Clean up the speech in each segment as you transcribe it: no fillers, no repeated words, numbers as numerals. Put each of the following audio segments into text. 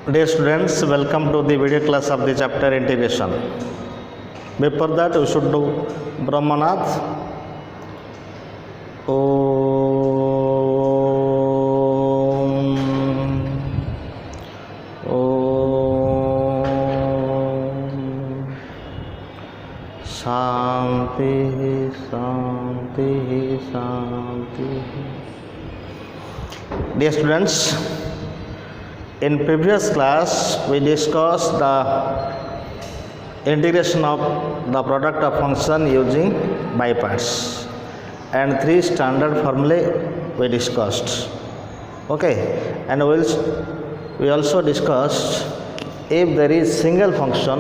Dear students, welcome to the video class of the chapter integration. Before that, we should do Brahmanath. Shanti, Shanti, Shanti. Dear students, in previous class we discussed the integration of the product of function using by parts and three standard formulae we discussed. Okay, and we also discussed if there is single function,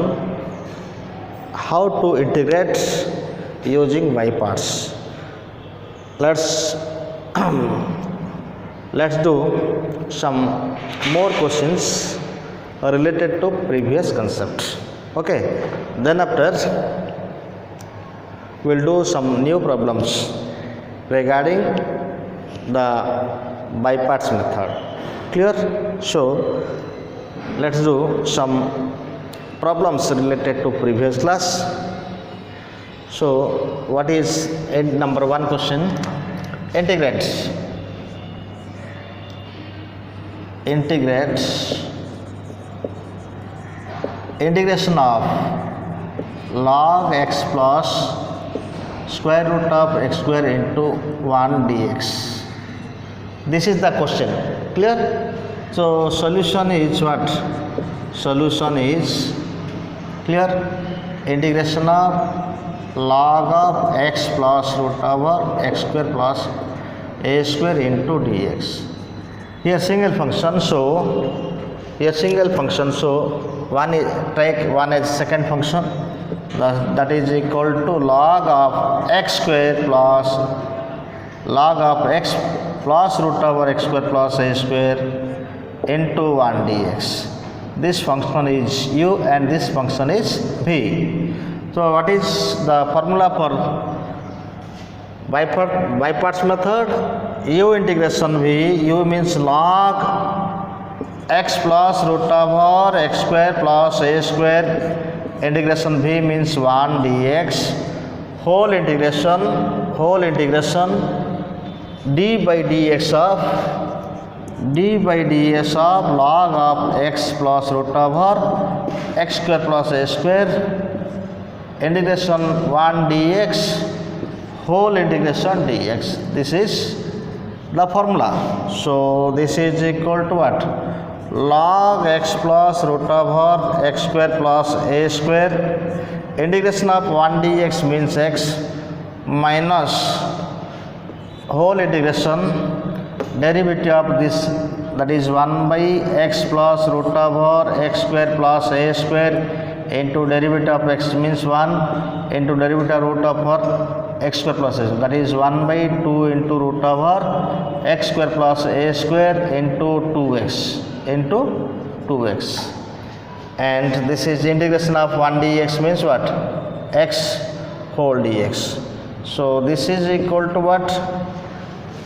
how to integrate using by parts. Let's do some more questions related to previous concept. Okay, then after we'll do some new problems regarding the by parts method. Clear? So let's do some problems related to previous class. So what is number one question? Integrate integration of log x plus square root of x square into 1 dx. This is the question. Clear? So solution is what? Solution is clear. Integration of log of x plus root over x square plus a square into dx. Here single function, so one is take one as second function, that is equal to log of x square plus log of x plus root over x square plus a square into 1 dx. This function is u and this function is v. So what is the formula for by parts method? U integration v. U means log x plus root over x square plus a square. Integration v means 1 dx. Whole integration d by dx of log of x plus root over x square plus a square. Integration 1 dx. Whole integration dx. This is the formula. So this is equal to what? Log x plus root over x square plus a square. Integration of 1 dx means x minus whole integration derivative of this, that is 1 by x plus root over x square plus a square into derivative of x means 1 into derivative root over x square plus a square, that is 1 by 2 into root over x square plus a square into 2x and this is integration of 1 dx means what? X whole dx. So this is equal to what?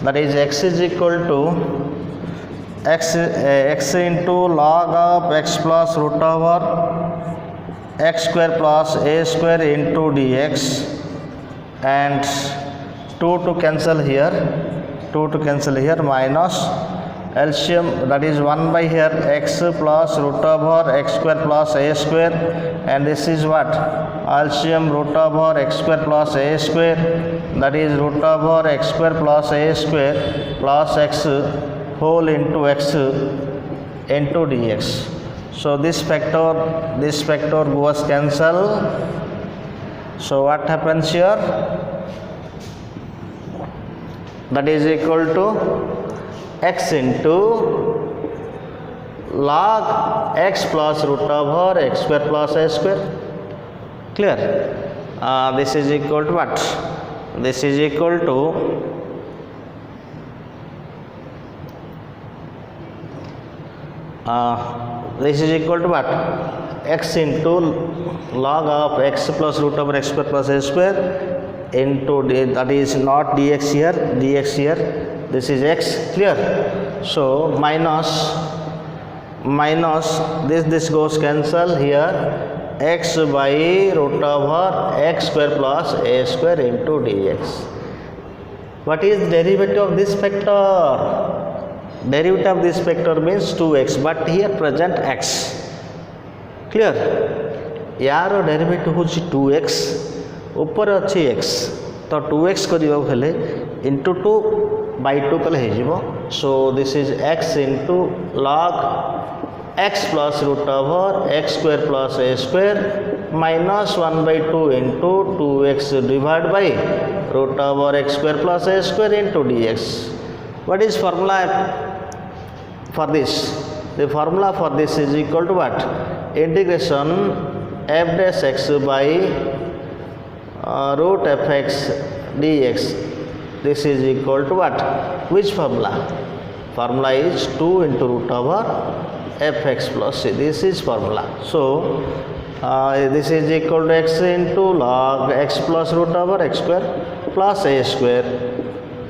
That is x is equal to x into log of x plus root over x square plus a square into dx, and 2 to cancel here minus LCM, that is 1 by here x plus root over x square plus a square, and this is what? LCM root over x square plus a square, that is root over x square plus a square plus x whole into x into dx. So this factor goes cancel. So what happens here? That is equal to x into log x plus root over x square plus a square. Clear? This is equal to what? This is equal to what? X into log of x plus root over x square plus a square into that is not dx here, this is x. Clear? So minus minus this goes cancel here, x by root over x square plus a square into dx. What is derivative of this factor? Derivative of this factor means 2x, but here present x. Clear? यार derivative हूँ 2x, ऊपर अच्छी x, तो 2x करियो हेले into 2 by 2 कले हे जीवो. So this is x into log x plus root over x square plus a square minus 1 by 2 into 2x divided by root over x square plus a square into dx. What is formula for this? The formula for this is equal to what? Integration f dash x by root fx dx. This is equal to what? Which formula? Formula is 2 into root over fx plus c. This is formula. So this is equal to x into log x plus root over x square plus a square.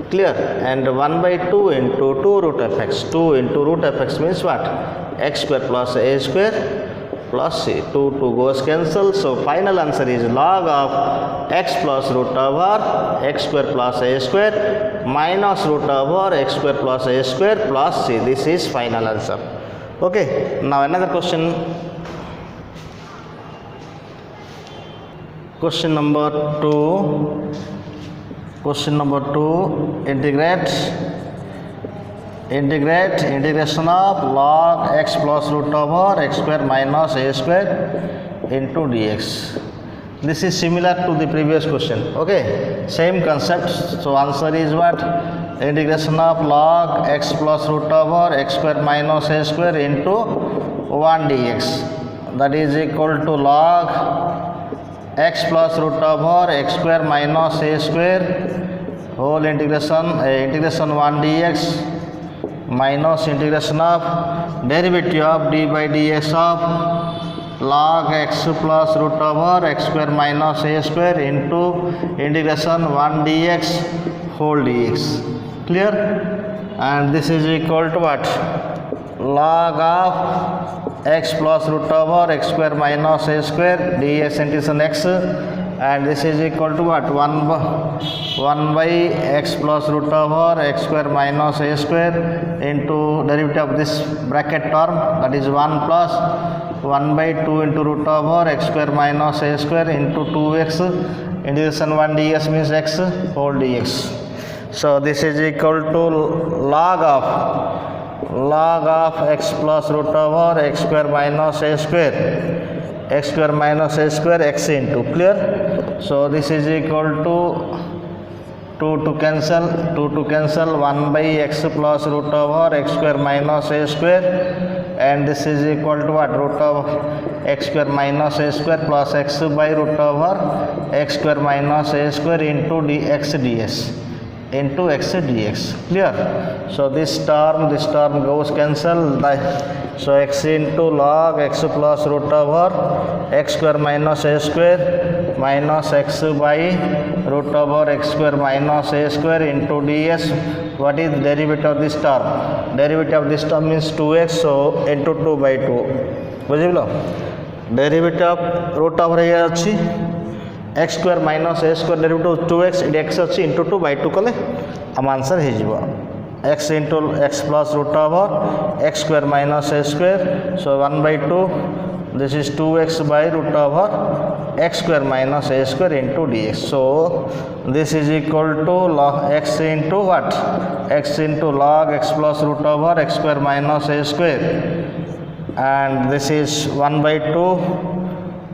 Clear? And 1 by 2 into 2 root fx. 2 into root fx means what? X square plus a square plus c. 2 goes cancel. So final answer is log of x plus root over x square plus a square minus root over x square plus a square plus c. This is final answer. Okay. Now another question. Question number 2. Question number 2. Integration of log x plus root over x square minus a square into dx. This is similar to the previous question. Okay, same concept. So answer is what? Integration of log x plus root over x square minus a square into 1 dx. That is equal to log x plus root over x square minus a square whole integration 1 dx minus integration of derivative of d by dx of log x plus root over x square minus a square into integration 1 dx whole dx. Clear? And this is equal to what? Log of x plus root over x square minus a square dx integration x, and this is equal to what? 1 by x plus root over x square minus a square into derivative of this bracket term, that is 1 plus 1 by 2 into root over x square minus a square into 2x integration 1 dx means x whole dx. So this is equal to log of x plus root over x square minus a square x into. Clear? So this is equal to 2 to cancel 1 by x plus root over x square minus a square, and this is equal to what? Root of x square minus a square plus x by root over x square minus a square into dx into x dx. Clear? So this term goes cancel. So x into log x plus root over x square minus a square minus x by root over x square minus a square into ds. What is the derivative of this term? Derivative of this term means 2x. So into 2 by 2. बुझिलो? Derivative of root over here अच्छी x square minus a square derivative 2x x अच्छी into 2 by 2 कले हम answer है जीवा x into x plus root over x square minus a square. So 1 by 2, this is 2x by root over x square minus a square into dx. So this is equal to log x into what? X into log x plus root over x square minus a square, and this is 1 by 2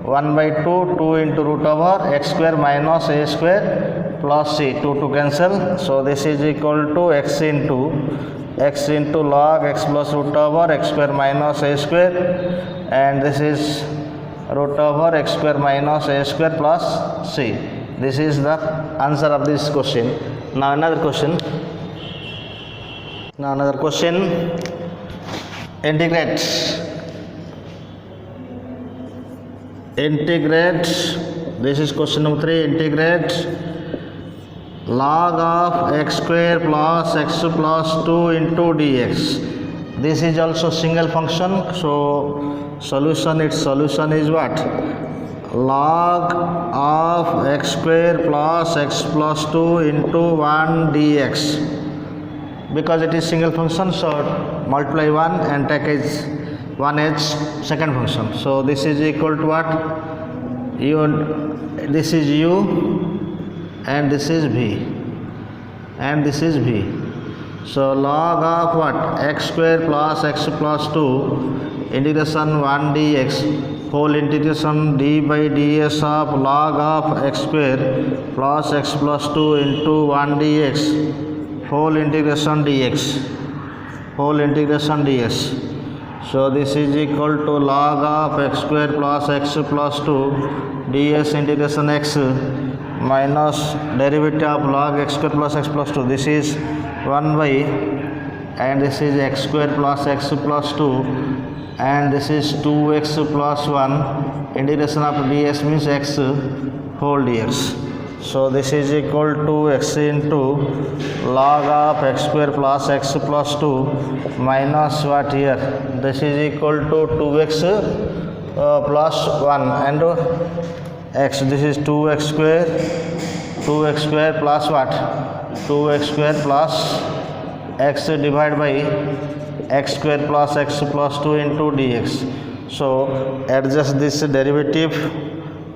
2 into root over x square minus a square plus c. 2 to cancel. So this is equal to x into log x plus root over x square minus a square, and this is root over x square minus a square plus c. This is the answer of this question. Now another question. Integrate. This is question number 3. Integrate log of x square plus x plus 2 into dx. This is also single function, so its solution is what? Log of x square plus x plus 2 into 1 dx. Because it is single function, so multiply 1 and take as 1 as second function. So this is equal to what? This is u and this is v and this is v. So log of what? X square plus x plus 2 integration 1 dx whole integration d by ds of log of x square plus x plus 2 into 1 dx whole integration ds. So this is equal to log of x square plus x plus 2 ds integration x minus derivative of log x square plus x plus 2. This is 1 by, and this is x square plus x plus 2, and this is 2x plus 1 integration of ds means x whole dx. So this is equal to x into log of x square plus x plus 2 minus what here? This is equal to 2x plus 1 and x. This is 2x square plus what? 2x square plus x divided by x square plus x plus 2 into dx. So adjust this derivative.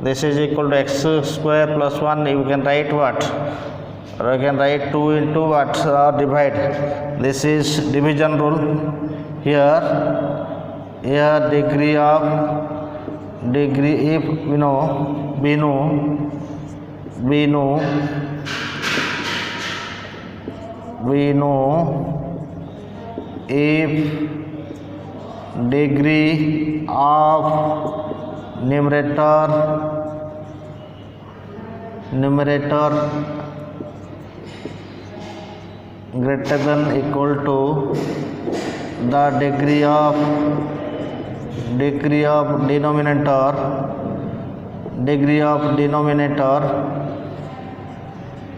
This is equal to x square plus 1. You can write what? Or you can write 2 into what? Divide. This is division rule. Here degree if we know if degree of numerator greater than equal to the degree of denominator,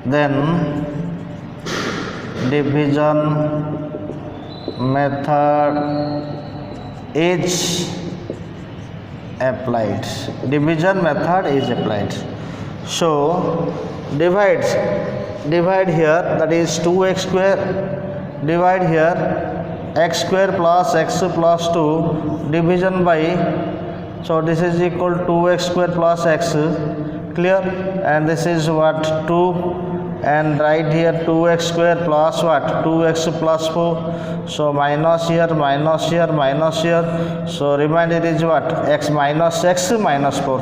then division method is applied. So divide here, that is 2x square, divide here x square plus x plus 2 division by, so this is equal to 2x square plus x, clear, and this is what? 2, and write here 2x square plus what? 2x plus 4, so minus here, so remainder is what? X minus 4,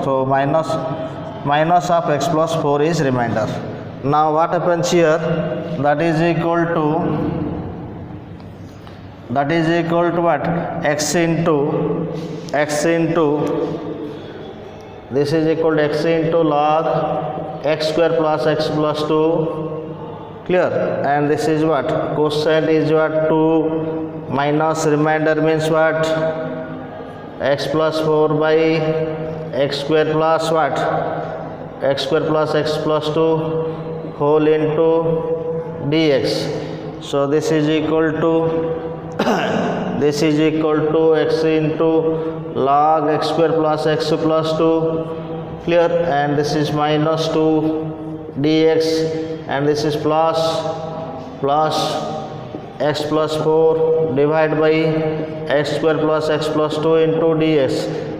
so minus of x plus 4 is remainder. Now what happens here? That is equal to what? X into this is equal to x into log x square plus x plus 2, clear, and this is what? Quotient is what? 2 minus remainder means what? X plus 4 by x square plus what? X square plus x plus 2 whole into dx. So this is equal to x into log x square plus x plus 2, clear, and this is minus 2 dx, and this is plus x plus 4 divided by x square plus x plus 2 into dx.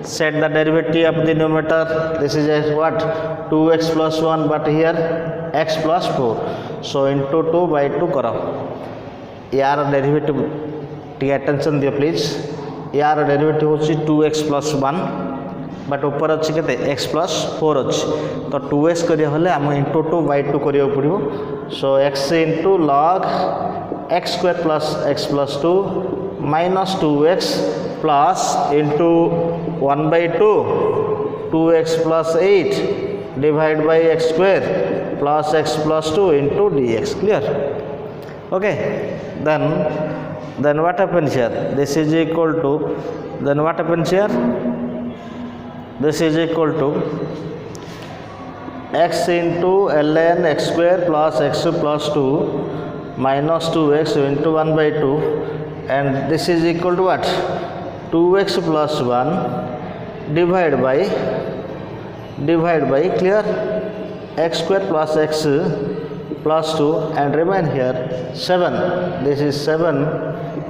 Set the derivative of the numerator. This is what? 2x plus 1, but here x plus 4. So into 2 by 2 karo. यार derivative T attention दियो please. यार derivative होची 2x plus 1, but ऊपर अच्छी के x plus 4 अच्छी, तो 2x करिया हले आम into 2 by 2 करिया पड़िबो. सो x into log x square plus x plus 2 minus 2x plus into 1 by 2 2x plus 8 divided by x square plus x plus 2 into dx. Clear? Okay, then what happens here? This is equal to, then what happens here? This is equal to x into ln x square plus x plus 2 minus 2x into 1 by 2, and this is equal to what? 2x plus 1 divide by clear x square plus x plus 2 and remain here 7. This is 7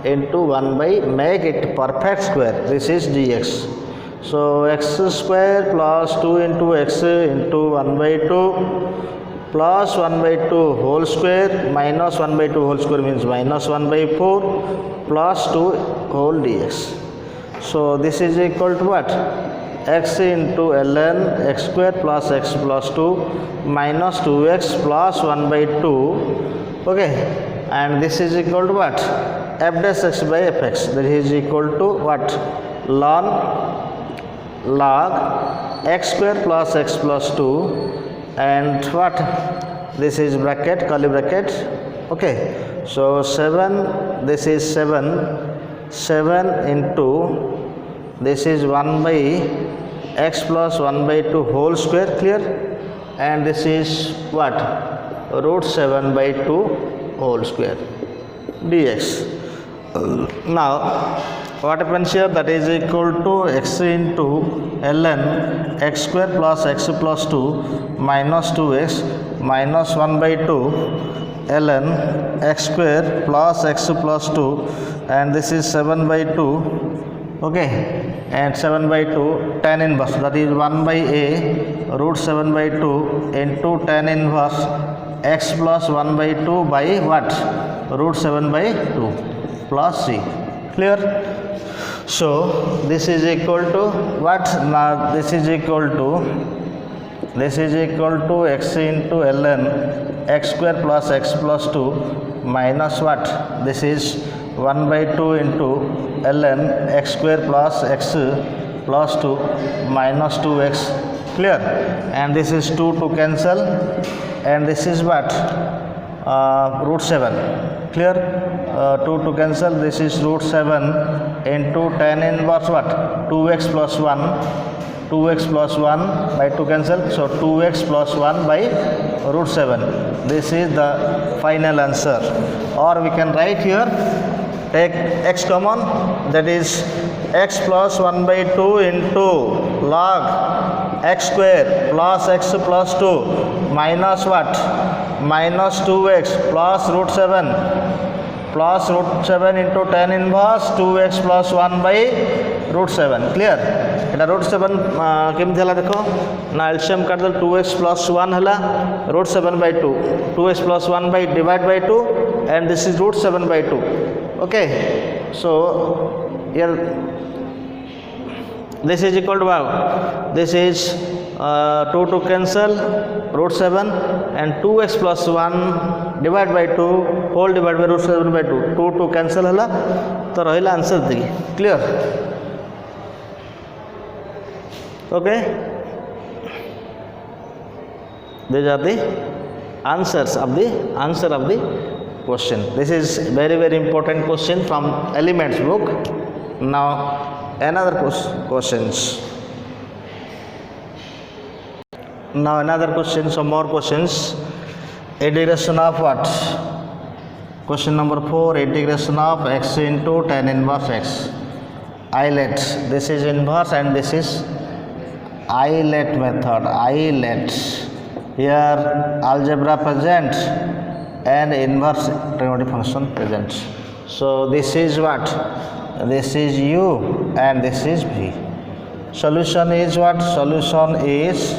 into 1 by make it perfect square. This is dx. So x square plus 2 into x into 1 by 2 plus 1 by 2 whole square minus 1 by 2 whole square means minus 1 by 4 plus 2 whole dx. So this is equal to what? X into ln x square plus x plus 2 minus 2x plus 1 by 2. Okay, and this is equal to what? F dash x by fx. That is equal to what? Log x square plus x plus 2 and what? This is bracket, curly bracket. Okay, so 7, this is 7 into this is 1 by x plus 1 by 2 whole square, clear, and this is what? Root 7 by 2 whole square dx. Now what happens here? That is equal to x into ln x square plus x plus 2 minus 2x minus 1 by 2 ln x square plus x plus 2 and this is 7 by 2. Okay, and 7 by 2 tan inverse, that is 1 by a root 7 by 2 into tan inverse x plus 1 by 2 by what? Root 7 by 2 plus c, clear. So this is equal to what? Now this is equal to x into ln x square plus x plus 2 minus what? This is 1 by 2 into ln x square plus x plus 2 minus 2x, clear, and this is 2 to cancel and this is what? Root 7, clear. 2 to cancel, this is root 7 into tan inverse what? 2x plus 1 by 2 cancel, so 2x plus 1 by root 7. This is the final answer. Or we can write here, take x common, that is x plus 1 by 2 into log x square plus x plus 2 minus what? Minus 2x plus root 7 into tan inverse 2x plus 1 by root 7, clear. এটা root 7 केमती हला देखो ना LCM काट दल 2x plus 1 हला root 7 by 2 2x plus 1 by divide by 2 and this is root 7 by 2. Okay, so here this is equal to wow. This is 2 to cancel root 7 and 2x plus 1 divide by 2 whole divide by root 7 by 2 2 to cancel हला तो रहिला answer the, clear. Okay, these are the answers of the question. This is very important question from elements book. Now another questions. Now another question, some more questions. Integration of what? Question number 4, integration of x into tan inverse x. Eyelet, this is inverse and this is eyelet method. Eyelet, here algebra present and inverse trigonometric function present. So this is what? This is u and this is v. Solution is what? Solution is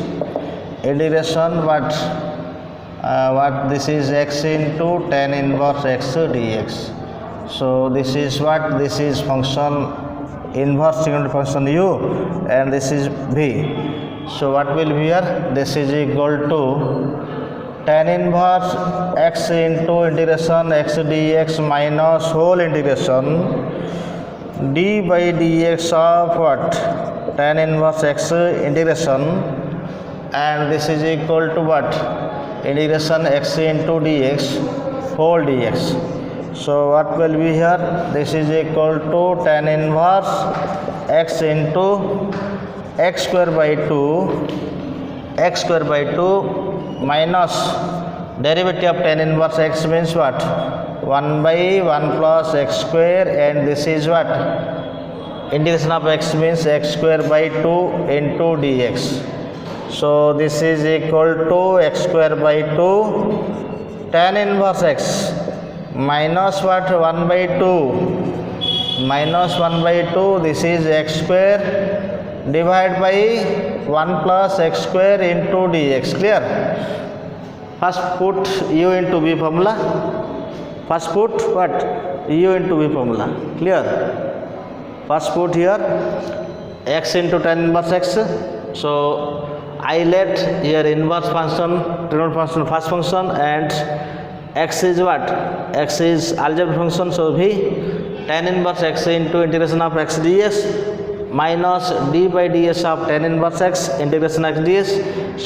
integration what? This is x into tan inverse x dx. So this is what? This is function inverse trigonometric function u and this is v. So what will be here? This is equal to tan inverse x into integration x dx minus whole integration d by dx of what? Tan inverse x integration and this is equal to what? Integration x into dx whole dx. So what will be here? This is equal to tan inverse x into x square by 2 minus derivative of tan inverse x means what? 1 by 1 plus x square, and this is what? Integration of x means x square by 2 into dx. So this is equal to x square by 2 tan inverse x minus what? 1 by 2 minus 1 by 2, this is x square divided by 1 plus x square into dx. Clear? First put u into v formula. First put what? U into v formula. Clear? First put here x into tan inverse x. So I let here inverse function, trigonometric function, first function, and x is what? X is algebraic function. So v tan inverse x into integration of x ds minus d by ds of tan inverse x integration x ds.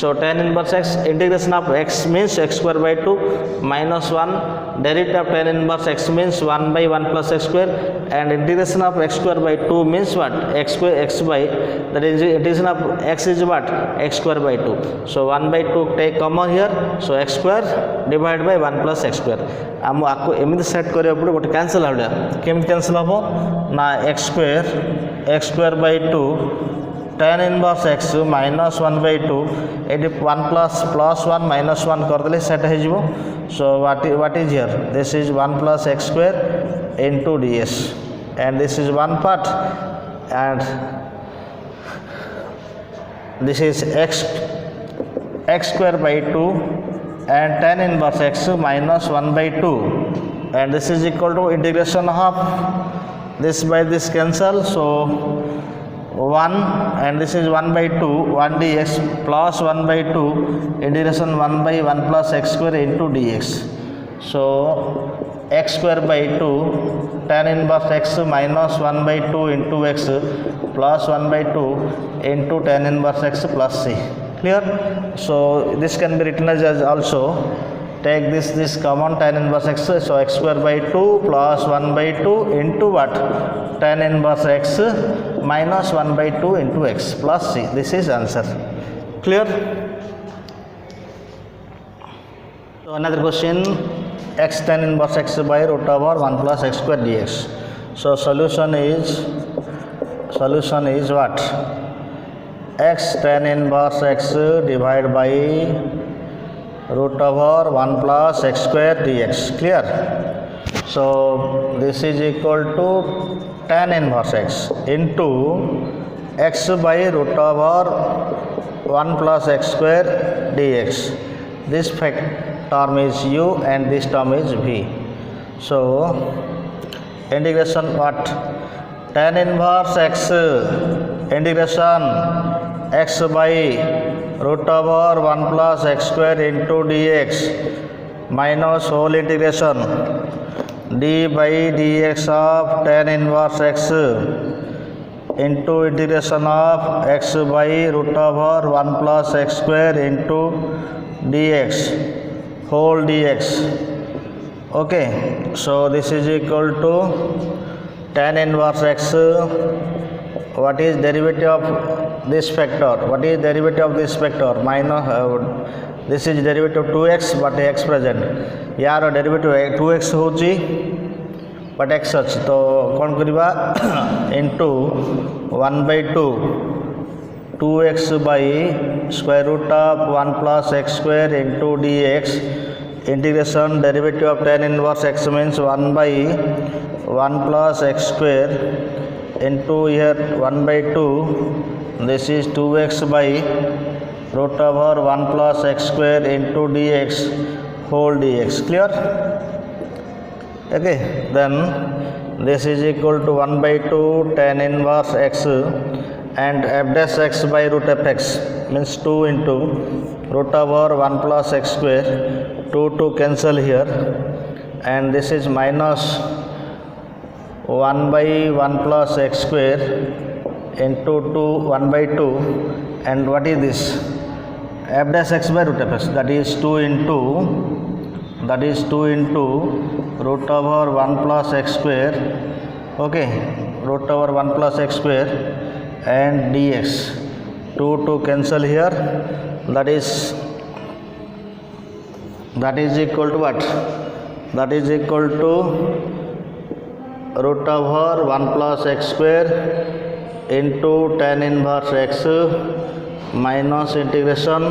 So tan inverse x integration of x means x square by 2 minus 1 derivative of tan inverse x means 1 by 1 plus x square, and integration of x square by 2 means what? X square x by, that is integration of x is what? X square by 2. So 1 by 2 take common here. So x square divided by 1 plus x square. आम आपको एमती set करा पड़े गोटे cancel out केमी cancel हम ना x square by 2 tan inverse x minus 1 बै 2 ये 1 प्लस 1 माइनस 1 करदे सेट हो. So what is here? This is 1 plus x square into ds, and this is one part, and this is x square by 2 and tan inverse x minus 1 by 2, and this is equal to integration of this by this cancel. So 1, and this is 1 by 2 1 dx plus 1 by 2 integration 1 by 1 plus x square into dx. So x square by 2 tan inverse x minus 1 by 2 into x plus 1 by 2 into tan inverse x plus c. Clear? So this can be written as also, take this common tan inverse x. So x square by 2 plus 1 by 2 into what? Tan inverse x minus 1 by 2 into x plus c. This is answer. Clear? So another question, x tan inverse x by root over 1 plus x square dx. So solution is what? X tan inverse x divided by root over 1 plus x square dx. Clear? So this is equal to tan inverse x into x by root over 1 plus x square dx. This term is u and this term is v. So integration what? Tan inverse x integration x by root over 1 plus x square into dx minus whole integration d by dx of tan inverse x into integration of x by root over 1 plus x square into dx whole dx. Okay, so this is equal to tan inverse x. What is derivative of this factor? What is derivative of this factor? Minus this is derivative 2x, but x present. यार derivative 2x होची, but x अच्छी. तो कौन करिबा? into 1 by 2 2x by square root of 1 plus x square into dx. Integration derivative of tan inverse x means 1 by 1 plus x square into here 1 by 2, this is 2x by root over 1 plus x square into dx whole dx. Clear? Okay, then this is equal to 1 by 2 tan inverse x and f dash x by root f x means 2 into root over 1 plus x square. 2 cancel here, and this is minus 1 by 1 plus x square into 1 by 2, and what is this? F dash x by root f x, that is 2 into root over 1 plus x square. Okay, root over 1 plus x square and dx. 2 cancel here, that is equal to what? that is equal to root over 1 plus x square into tan inverse x minus integration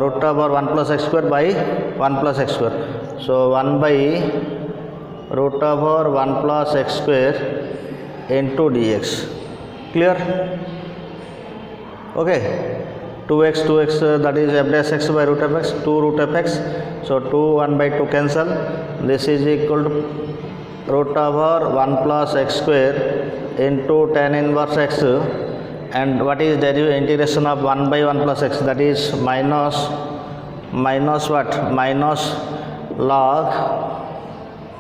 root over 1 plus x square by 1 plus x square. So 1 by root over 1 plus x square into dx. Clear? Okay. 2x that is f dash x by root of x, 2 root of x. So 2 1 by 2 cancel. This is equal to root over 1 plus x square into tan inverse x, and what is integration of 1 by 1 plus x, that is minus what, minus log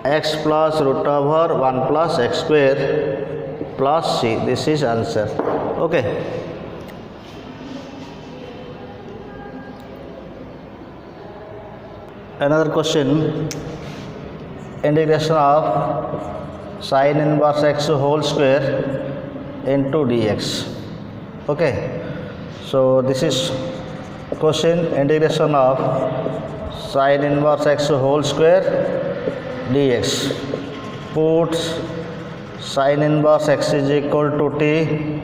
x plus root over 1 plus x square plus c. This is answer. Okay. Another question, integration of sin inverse x whole square into dx. Okay, so this is question, integration of sin inverse x whole square dx. Put sin inverse x is equal to t,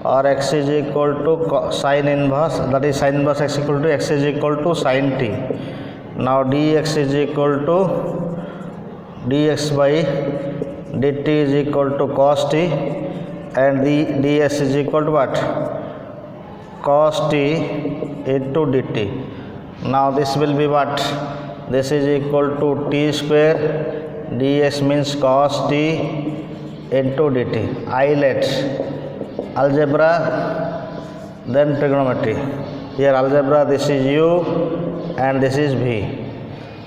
or x is equal to sin inverse, that is sin inverse x equal to x is equal to sin t. Now dx is equal to dx by dt is equal to cos t, and the ds is equal to what, cos t into dt. Now this will be what, this is equal to t square, ds means cos t into dt. I let algebra, then trigonometry. Here algebra, this is u and this is v.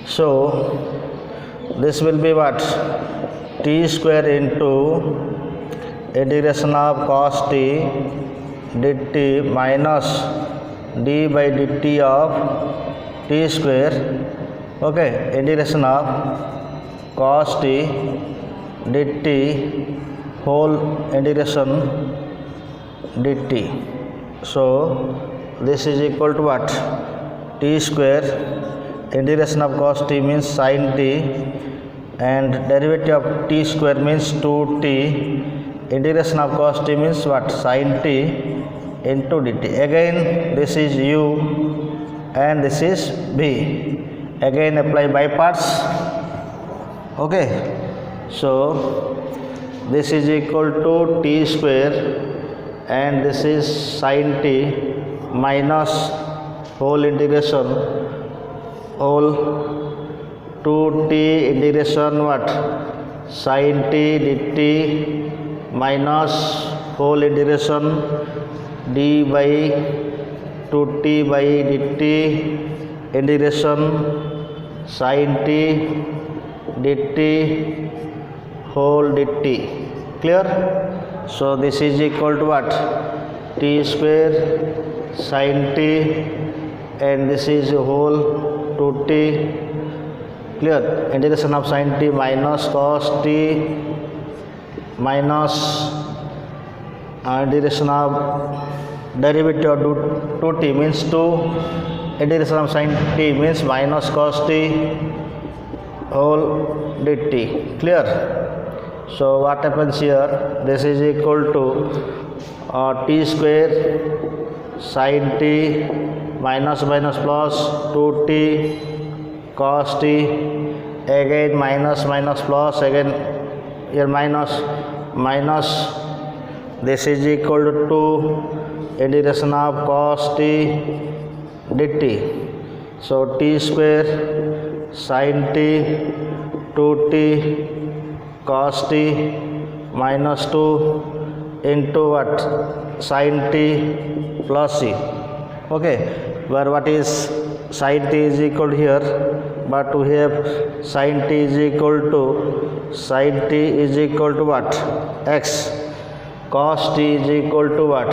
So this will be what, t square into integration of cos t dt minus d by dt of t square. Okay, integration of cos t dt whole integration dt. So this is equal to what, t square, integration of cos t means sin t, and derivative of t square means 2t, integration of cos t means what, sin t into dt. Again this is u and this is v. Again apply by parts. Okay, so this is equal to t square and this is sin t minus whole integration, whole 2t integration what, sin t dt minus whole integration d by 2t by dt integration sin t dt whole dt. Clear? So this is equal to what, t square sin t, and this is whole 2t. Clear? Integration of sin t minus cos t minus integration of derivative of 2t means 2, integration of sin t means minus cos t whole dt. Clear? So what happens here, this is equal to t square sin t minus minus plus 2t cos t, again minus minus plus, again here minus minus, this is equal to integration of cos t dt. So t square sin t 2t cos t minus 2 into what, sin t plus c. Okay, where what is sin t is equal to here, but we have sin t is equal to, sin t is equal to what, x, cos t is equal to what,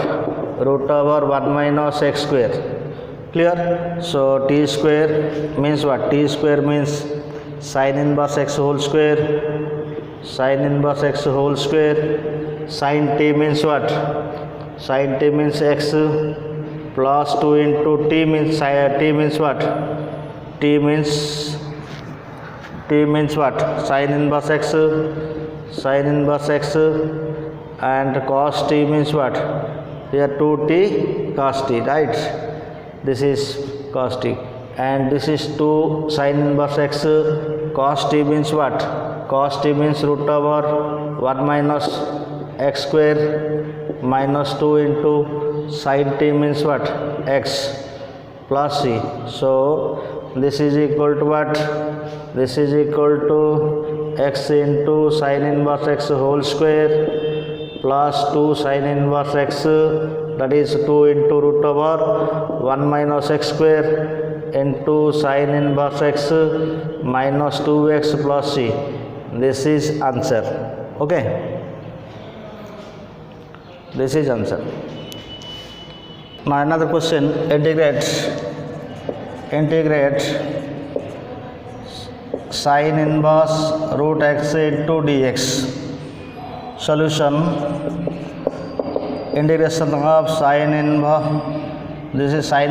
root over 1 minus x square. Clear? So t square means what, t square means sin inverse x whole square, sin inverse x whole square, sin t means what, sin t means x plus 2 into t means t means what, t means t means what? Sin inverse x, sin inverse x, and cos t means what? Here 2t cos t, right? This is cos t, and this is 2 sin inverse x. Cos t means what? Cos t means root over 1 minus x square minus 2 into sin t means what? X plus c. So this is equal to what? This is equal to x into sin inverse x whole square plus 2 sin inverse x, that is 2 into root over 1 minus x square into sin inverse x minus 2x plus c. This is answer. Okay, this is answer. Now another question, integrate sin inverse root x into dx. Solution, integration of sin inverse, this is sin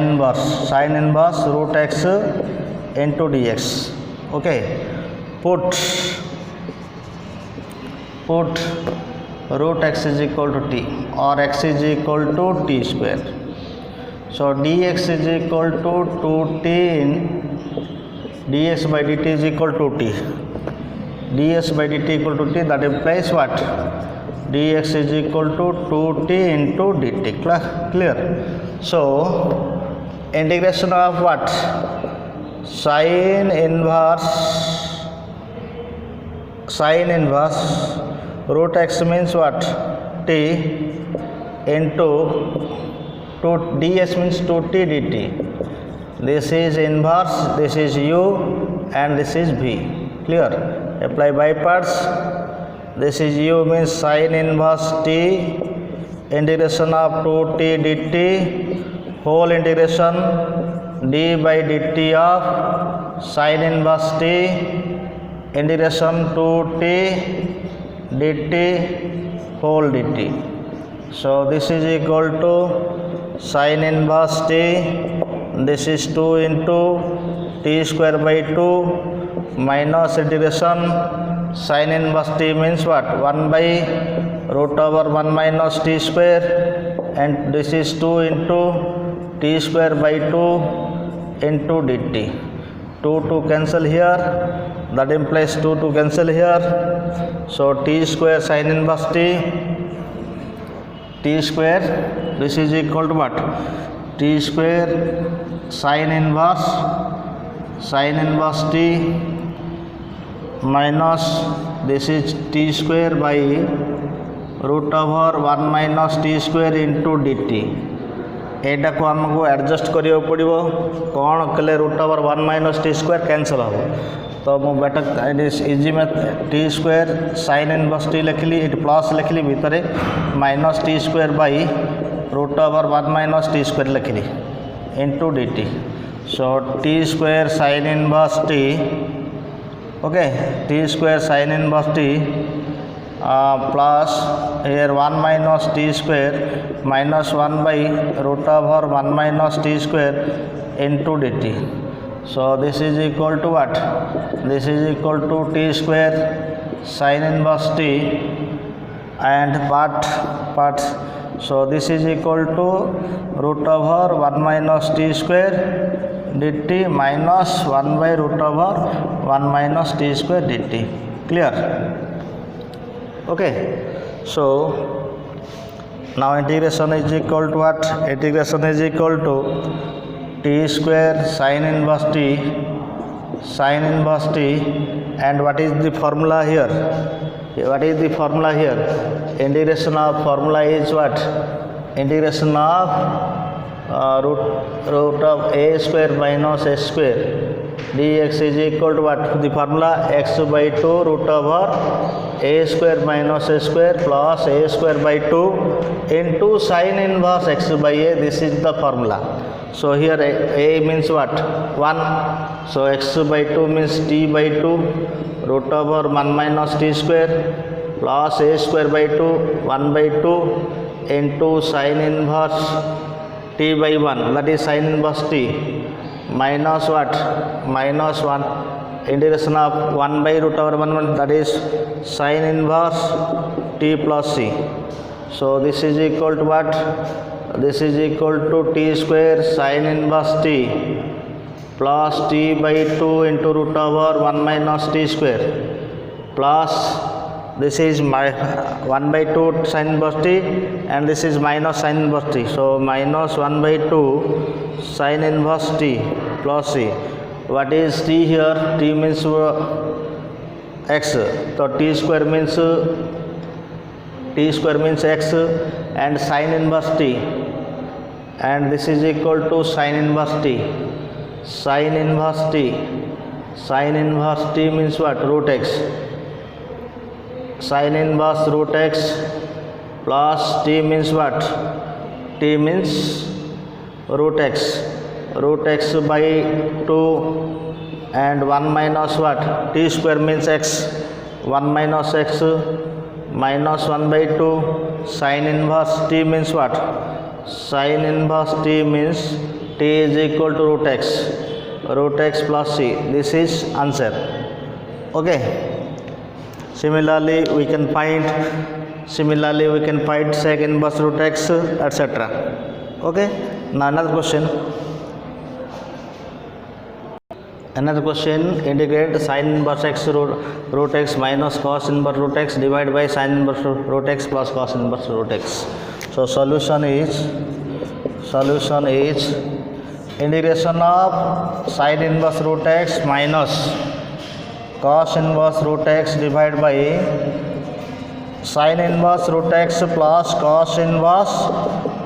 inverse root x into dx. Okay, put root x is equal to t, or x is equal to t square. So dx is equal to 2t in dx by dt is equal to t. Dx by dt equal to t, that implies what? Dx is equal to 2t into dt. Clear? So integration of what? Sin inverse root x means what? T into 2 ds means 2t dt. This is inverse, this is u, and this is v. Clear? Apply by parts. This is u means sin inverse t, integration of 2t dt, whole integration d by dt of sin inverse t, integration 2t dt whole dt. So this is equal to sin inverse t, this is 2 into t square by 2 minus integration sin inverse t means what? 1 by root over 1 minus t square, and this is 2 into t square by 2 into dt. 2 cancel here, that implies 2 cancel here. So t square sin inverse t square, this is equal to what? T square sin inverse t minus this is t square by root over 1 minus t square into dt. एटा को आमको adjust करियो पड़िबो कोन कले root over 1 minus t square cancel हो तो मो better it is easy math t square sin inverse t लिखली इट प्लस लिखली भितरे minus t square by root over 1 minus t square लिखली into dt. So t square sin inverse t okay t square sin inverse t plus here 1 minus t square minus 1 by root over 1 minus t square into dt. So this is equal to what? This is equal to t square sin inverse t and part. So this is equal to root over 1 minus t square dt minus 1 by root over 1 minus t square dt. Clear? Okay, so now integration is equal to what? Integration is equal to t square sin inverse t and what is the formula here? What is the formula here? Integration of formula is what? Integration of root of a square minus s square dx is equal to what? The formula x by 2 root over a square minus a square plus a square by 2 into sin inverse x by a. This is the formula. So here a means what? 1. So x by 2 means t by 2 root over 1 minus t square plus a square by 2 1 by 2 into sin inverse t by 1, that is sin inverse t minus what? Minus 1 integration of 1 by root over 1 that is sin inverse t plus c. So this is equal to what? This is equal to t square sin inverse t plus t by 2 into root over 1 minus t square plus this is my 1 by 2 sin inverse t and this is minus sin inverse t. So minus 1 by 2 sin inverse t plus c. What is t here? T means x. So t square means x and sin inverse t, and this is equal to sin inverse t. Sin inverse t. Sin inverse t means what? Root x. Sin inverse root x plus t means what? T means root x. Root x by 2 and 1 minus what? T square means x. 1 minus x minus 1 by 2 sin inverse t means what? Sin inverse t means t is equal to root x. Root x plus c. This is answer. Okay. Similarly we can find sec inverse root x, etc. Okay. Now another question. Integrate sin inverse x root x minus cos inverse root x divided by sin inverse root x plus cos inverse root x. So solution is integration of sin inverse root x minus cos inverse root x divided by sin inverse root x plus cos inverse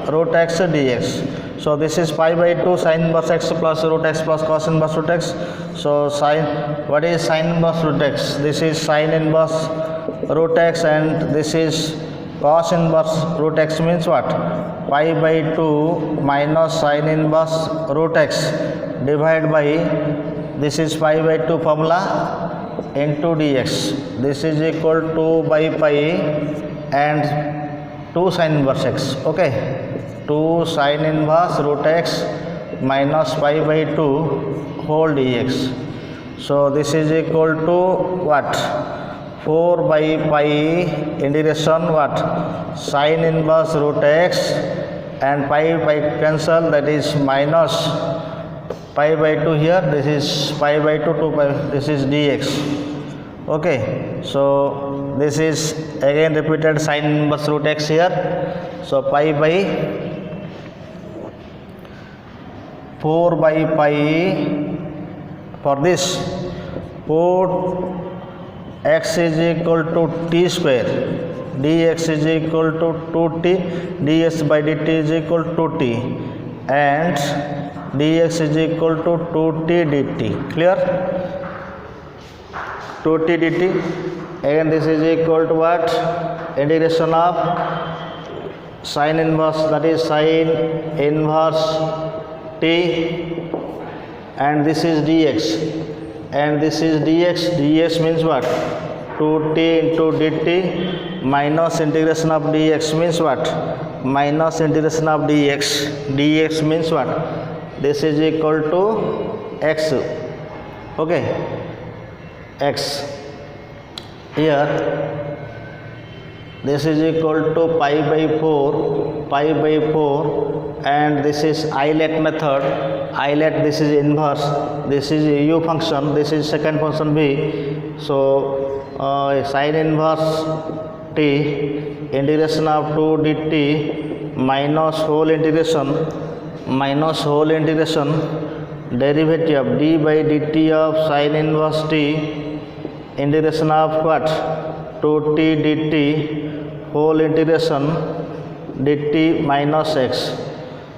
root x dx. So this is pi by 2 sin inverse x plus root x plus cos inverse root x. So what is sin inverse root x? This is sin inverse root x and this is cos inverse root x means what? Pi by 2 minus sin inverse root x divided by this is pi by 2 formula into dx. This is equal to by pi and 2 sin inverse x. Okay. 2 sin inverse root x minus pi by 2 whole dx. So this is equal to what? 4 by pi integration what? Sin inverse root x and pi cancel, that is minus pi by 2 here. This is pi by 2 to pi, this is dx. Okay. So this is again repeated sin inverse root x here. So pi by 4 by pi for this put x is equal to t square, dx is equal to 2t, ds by dt is equal to t and dx is equal to 2t dt. Clear? 2t dt. Again this is equal to what? Integration of sin inverse, that is sin inverse t and this is dx and this is dx. dx means what? 2t into dt minus integration of dx means what? Minus integration of dx. dx means what? This is equal to x. Okay. X. Here this is equal to pi by 4 and this is islet method. Islet, this is inverse, this is u function, this is second function v. So sin inverse t integration of 2 dt minus whole integration derivative d by dt of sin inverse t integration of what? 2t dt whole integration dt minus x.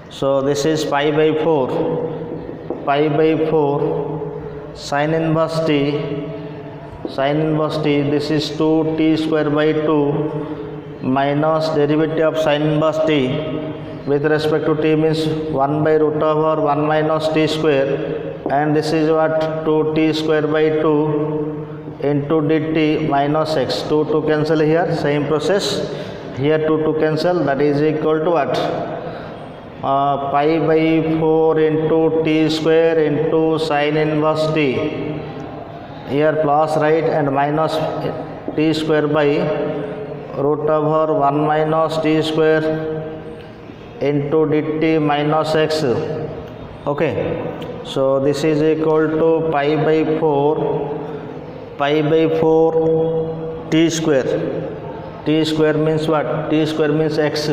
So this is pi by 4 sin inverse t, this is 2t square by 2 minus derivative of sin inverse t with respect to t means 1 by root over 1 minus t square and this is what? 2t square by 2 into dt minus x. 2 to cancel here, same process here, 2 to cancel, that is equal to what? Pi by 4 into t square into sin inverse t here plus right and minus t square by root over 1 minus t square into dt minus x. Okay, so this is equal to pi by 4 t square. T square means what? T square means x.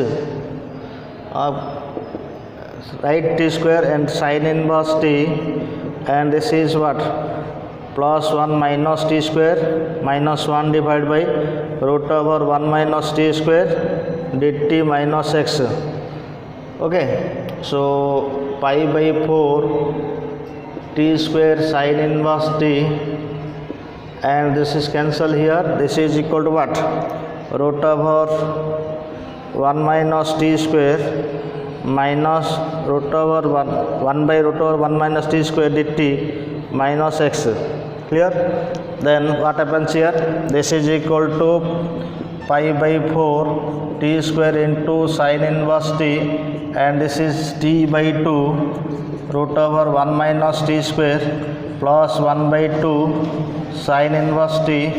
Right, t square and sin inverse t, and this is what? Plus 1 minus t square minus 1 divided by root over 1 minus t square dt minus x. Okay, so pi by 4 t square sin inverse t, and this is cancel here. This is equal to what? Root over 1 minus t square minus root over 1 by root over 1 minus t square dt minus x. Clear? Then what happens here? This is equal to pi by 4 t square into sin inverse t, and this is t by 2 root over 1 minus t square plus 1 by 2 sin inverse t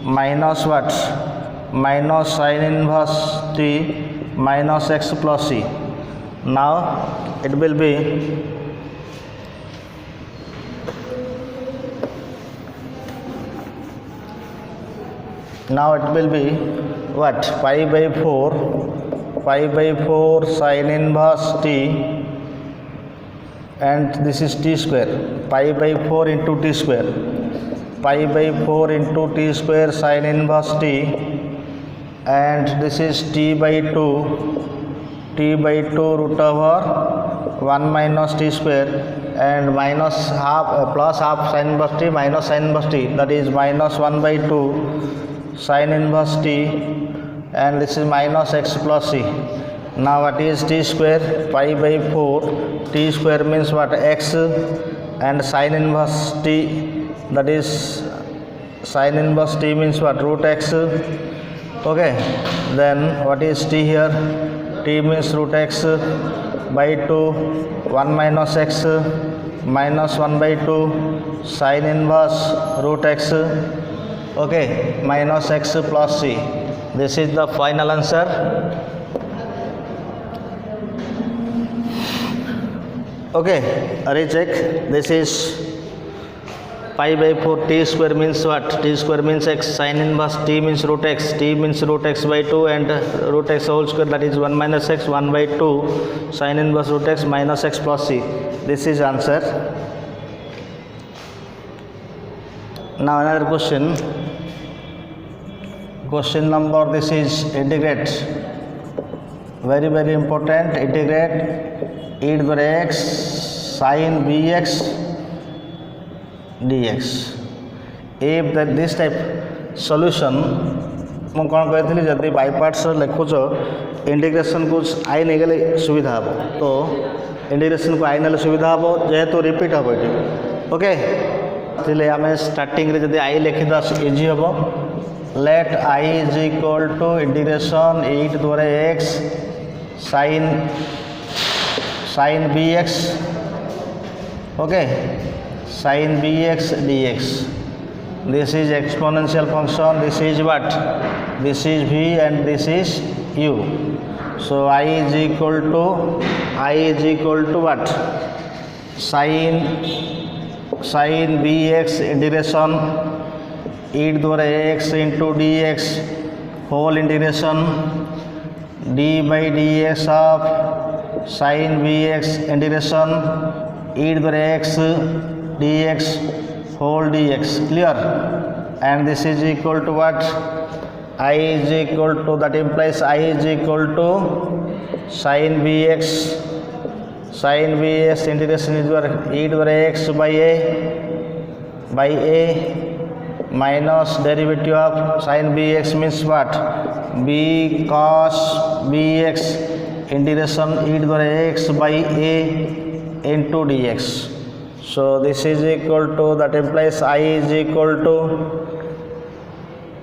minus what? Minus sin inverse t minus x plus c. Now it will be what? Pi by 4 sin inverse t, and this is t square. Pi by 4 into t square. Pi by 4 into t square sin inverse t, and this is t by 2 root over 1 minus t square, and minus half plus half sin inverse t minus sin inverse t, that is minus 1 by 2 sin inverse t, and this is minus x plus c. Now what is t square? Pi by 4 t square means what? X, and sin inverse t, that is sin inverse t means what? Root x. Okay, then what is t here? T means root x by 2 1 minus x minus 1 by 2 sin inverse root x. Okay, minus x plus c. This is the final answer. Okay, recheck. This is pi by 4 t square means what? T square means x, sin inverse t means root x, t means root x by 2, and root x whole square, that is 1 minus x, 1 by 2 sin inverse root x minus x plus c. This is answer. Now another question. Question number, this is integrate. Very important. Integrate e to the x sin bx dx. If that this type solution, ମୁଁ କ'ଣ କହିଥିଲି, ଯଦି Bai parts ଲେଖୁଛ ଇଣ୍ଟିଗ୍ରେସନ୍କୁ I ନେଇଗଲେ ସୁବିଧା ହେବ, ତ ଇଣ୍ଟିଗ୍ରେସନ୍କୁ I ନେଲେ ସୁବିଧା ହେବ, ଯେହେତୁ ରିପିଟ୍ ହେବ ଏଠି। ଓକେ, ଥିଲେ ଆମେ ଷ୍ଟାର୍ଟିଂରେ ଯଦି ଆଇ ଲେଖିଦେବା ଇଜି ହେବ। Late I is equal to integration e to the x sin bx, okay, sin bx dx. This is exponential function. This is what? This is v and this is u. So I is equal to what? Sin bx integration e to the x into dx whole integration d by dx of sin bx integration e to the x dx whole dx. Clear? And this is equal to what? I is equal to, that implies I is equal to sin bx integration e to the x by a minus derivative of sin bx means what? B cos bx integration e to the x by a into dx. So this is equal to, that implies I is equal to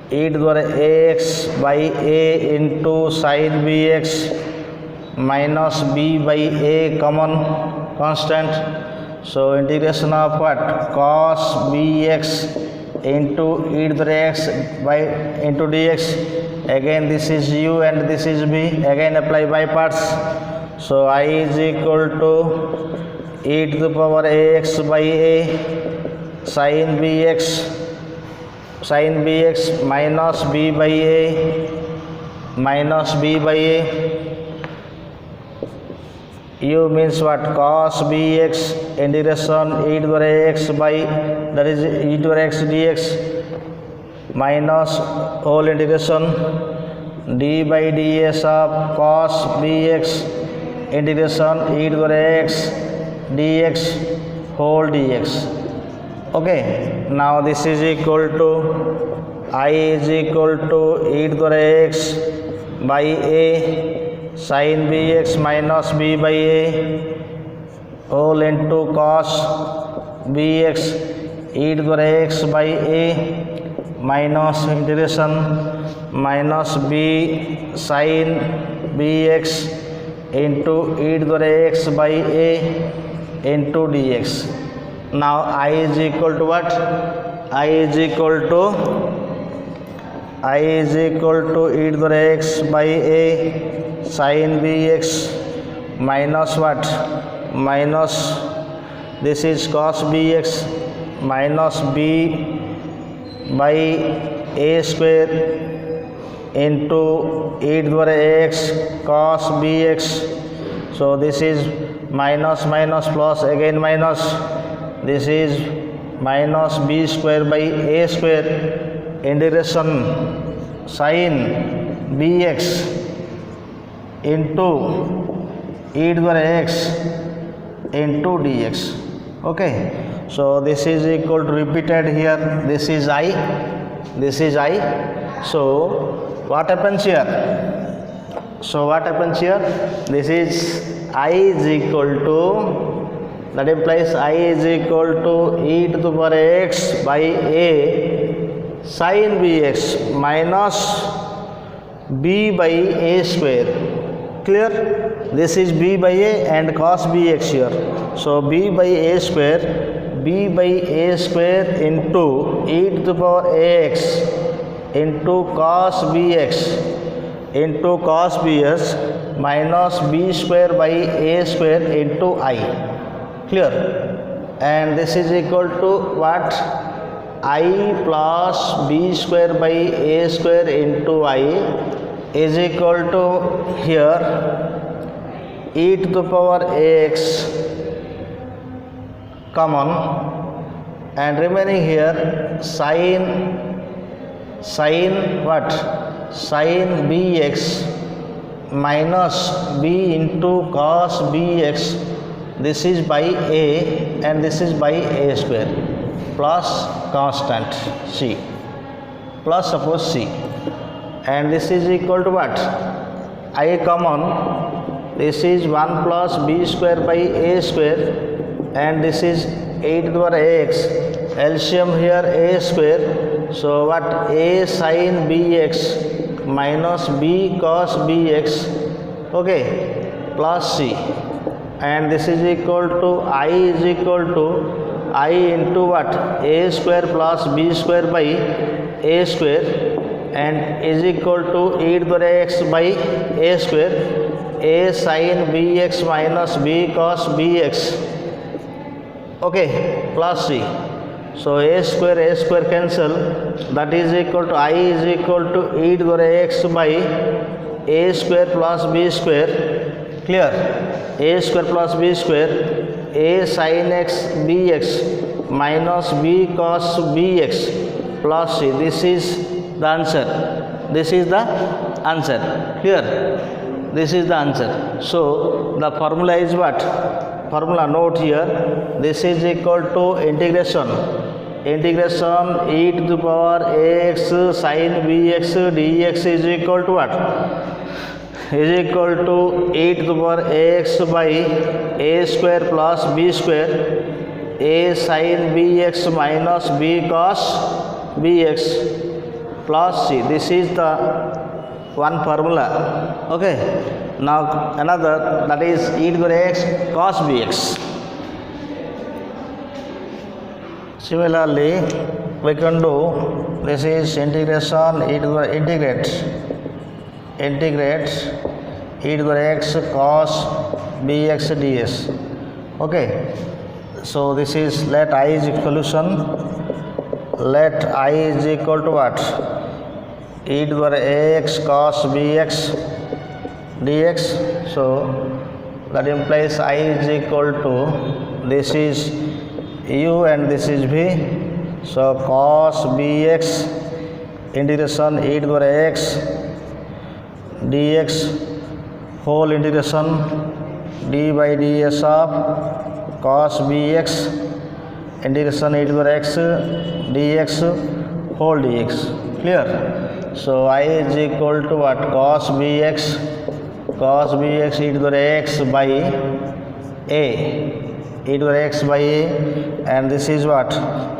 e to the ax by a into sin bx minus b by a common constant. So integration of what? Cos bx into e to the x by into dx. Again this is u and this is b. Again apply by parts. So I is equal to e to the power ax by a sin bx minus b by a u means what? Cos bx integration e to the x by, that is e to the x dx, minus whole integration d by ds of cos bx integration e to the x dx whole dx. Okay, now this is equal to I is equal to e to the x by a sin bx minus b by a whole into cos bx e to the x by a minus integration minus b sin bx into e to the x by a into dx. Now I is equal to what? I is equal to e to the x by a sin bx minus what? Minus this is cos bx minus b by a square into e to the x cos bx. So this is minus plus again minus, this is minus b square by a square integration sin bx into e to the x into dx. Okay, so this is equal to repeated here, this is I. So what happens here? This is I is equal to, that implies I is equal to e to the power x by a sin bx minus b by a square. Clear? This is b by a and cos bx here. So b by a square into e to the power x into cos bx minus b square by a square into I. Clear? And this is equal to what? I plus b square by a square into I is equal to here e to the power x common and remaining here sin what? Sin bx minus b into cos bx, this is by a and this is by a square plus constant c plus suppose c, and this is equal to what? I common, this is 1 plus b square by a square and this is e to the power x, LCM here a square. So what? A sin bx minus b cos bx, okay, plus c, and this is equal to I is equal to I into what? A square plus b square by a square and is equal to e to the x by a square, a sin bx minus b cos bx, okay, plus c. So a square cancel, that is equal to I is equal to e to the x by a square plus b square. Clear? A square plus b square, a sin x bx minus b cos bx plus c. This is the answer. Clear? This is the answer. So the formula is what? Formula note here. This is equal to integration e to the power x sin bx dx is equal to what? Is equal to e to the power x by a square plus b square, a sin bx minus b cos bx plus c. This is the one formula. Okay, now another, that is e to the x cos bx. Similarly, we can do this is integration e to the integrate e to the x cos bx ds. Okay, so this is let I is solution. Let I is equal to what? E to the ax cos bx dx. So that implies I is equal to, this is u and this is v. So cos bx integration e to the x dx whole integration d by ds of cos bx integration e to the x dx whole dx. Clear? So I is equal to what? Cos bx e to the x by a, e to the x by a, and this is what?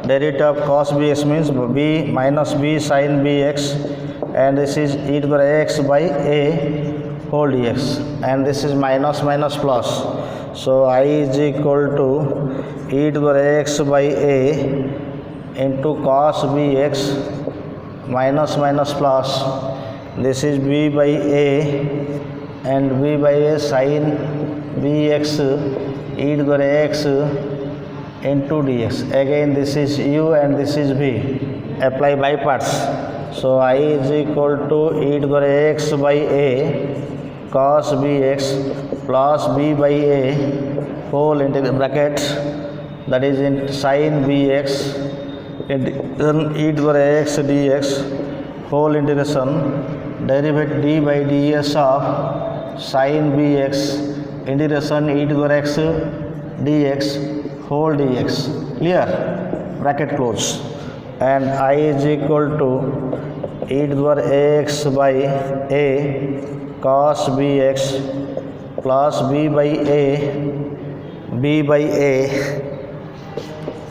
Derivative of cos bx means b minus b sin bx, and this is e to the x by a whole dx, and this is minus minus plus. So I is equal to e to the x by a into cos bx minus minus plus, this is b by a and b by a sin bx e to the x into dx. Again this is u and this is v. Apply by parts. So I is equal to e to the x by a cos bx plus b by a whole into bracket, that is in sin bx integration e to the x dx whole integration derivative d by ds of sin bx integration e to the x dx whole dx. Clear? Bracket close. And I is equal to e to the x by a cos bx plus b by a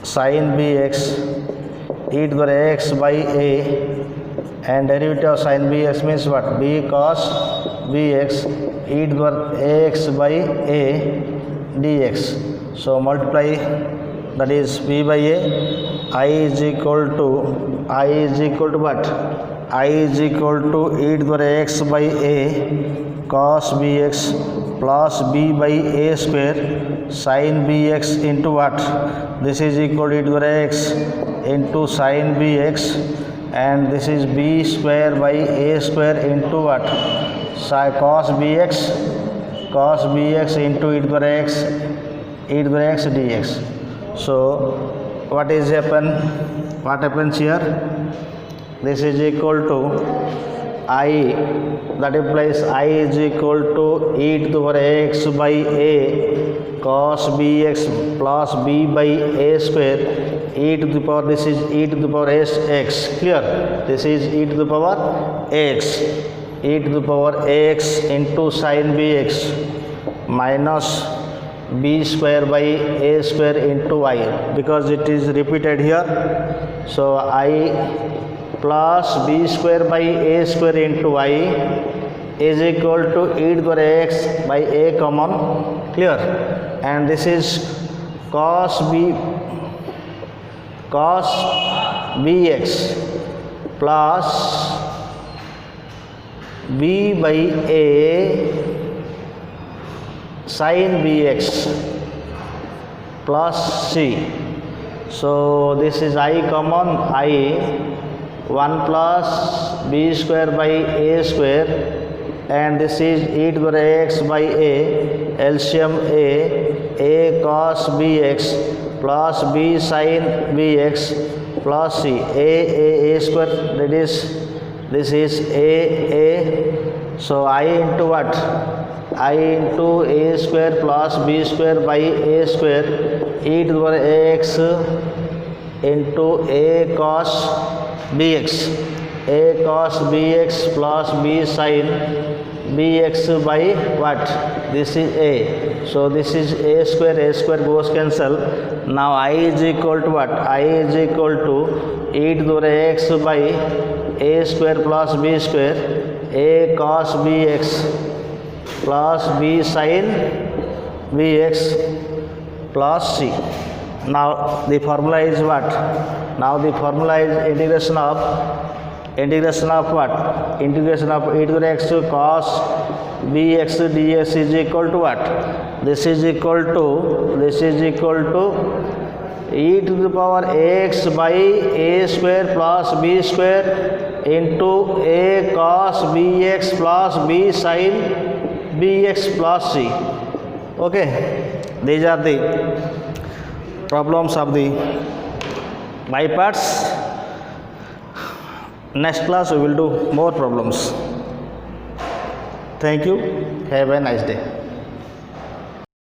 sin bx e to the x by a, and derivative of sin bx means what? B cos bx e to the x by a dx. So multiply, that is b by a. I is equal to what? I is equal to e to the x by a cos bx plus b by a square sin bx into what? This is equal to e to the x into sin bx, and this is b square by a square into what? Cos bx into e to the x dx. So what happens here? This is equal to I, that implies I is equal to e to the x by a cos bx plus b by a square e to the power, this is e to the power x. Clear? This is e to the power x into sin bx minus b square by a square into I, because it is repeated here. So I plus b square by a square into I is equal to e to the x by a common. Clear? And this is cos bx plus b by a sin bx plus c. So this is I common, I 1 plus b square by a square, and this is e to the x by a, LCM a cos bx plus b sin bx plus c, a square, that is this is a. So I into what? I into a square plus b square by a square e to the x into a cos bx plus b sin bx by what? This is a. So this is a square goes cancel. Now I is equal to what? I is equal to e to the x by a square plus b square a cos bx plus b sin bx plus c. Now the formula is what? Now the formula is integration of what? Integration of e to the x cos bx dx is equal to what? This is equal to e to the power x by a square plus b square into a cos bx plus b sin bx plus c. Okay, these are the problems of the by parts. Next class we will do more problems. Thank you. Have a nice day.